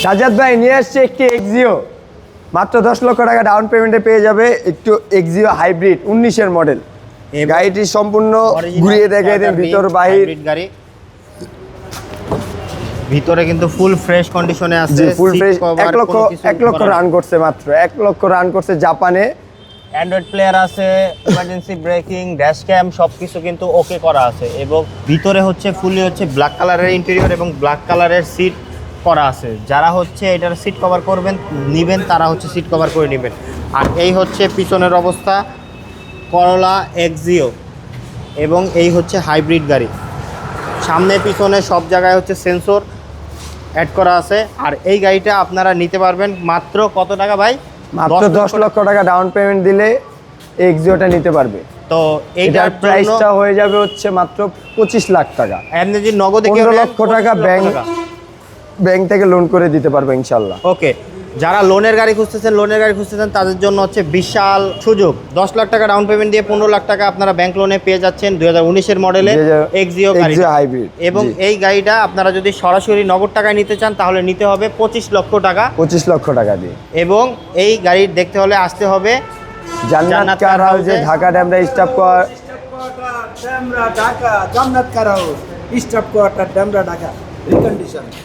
সাজ্জাদ ভাই নিয়ে আসছে একটি এক্সিও, মাত্র 10 লক্ষ টাকা ডাউন পেমেন্টে পেয়ে যাবে একটু এক্সিও হাইব্রিড 19-এর মডেল। গাড়িটি সম্পূর্ণ ঘুরিয়ে দেখে দেন ভিতর বাহির গাড়ি, ভিতরে কিন্তু ফুল ফ্রেশ কন্ডিশনে আছে, ফুল ফ্রেশ। 1 লক্ষ রান করছে, মাত্র 1 লক্ষ রান করছে জাপানে। অ্যান্ড্রয়েড প্লেয়ার আছে, ইমার্জেন্সি ব্রেকিং, ড্যাশ ক্যাম সবকিছু কিন্তু ওকে করা আছে এবং ভিতরে হচ্ছে ফুলি হচ্ছে ব্ল্যাক কালারের ইন্টেরিয়র এবং ব্ল্যাক কালারের সিট করা আছে। যারা হচ্ছে এটার সিট কভার করবেন নেবেন তারা হচ্ছে সিট কভার করে নেবেন। আর এই হচ্ছে পিছনের অবস্থা, করলা এক্সিও এবং এই হচ্ছে হাইব্রিড গাড়ি। সামনে পিছনে সব জায়গায় হচ্ছে সেন্সর অ্যাড করা আছে। আর এই গাড়িটা আপনারা নিতে পারবেন মাত্র কত টাকা ভাই? মাত্র 10 লক্ষ টাকা ডাউন পেমেন্ট দিলে এক্সিওটা নিতে পারবে। তো এইটার প্রাইসটা হয়ে যাবে হচ্ছে মাত্র 25 লাখ টাকা। এমনি যদি নগদে 15 লক্ষ টাকা ব্যাংক থেকে লোন করে দিতে পারবে ইনশাল্লাহ। ওকে, যারা লোনের গাড়ি খুঁজতেছেন তাদের জন্য হচ্ছে বিশাল সুযোগ। 10 লাখ টাকা ডাউন পেমেন্ট দিয়ে 15 লাখ টাকা আপনারা ব্যাংক লোনে পেয়ে যাচ্ছেন 2019-এর মডেলের এক্সিও গাড়ি হাইব্রিড। এবং এই গাড়িটা আপনারা যদি সরাসরি নগদ টাকায় নিতে চান তাহলে নিতে হবে 25 লক্ষ টাকা, 25 লক্ষ টাকা দিয়ে। এবং এই গাড়ি দেখতে হলে আসতে হবে জান্নাত কার হাউসে, Dhaka Demra staff quarter, Dhaka Jannat car house, staff quarter, Demra, Dhaka. Recondition.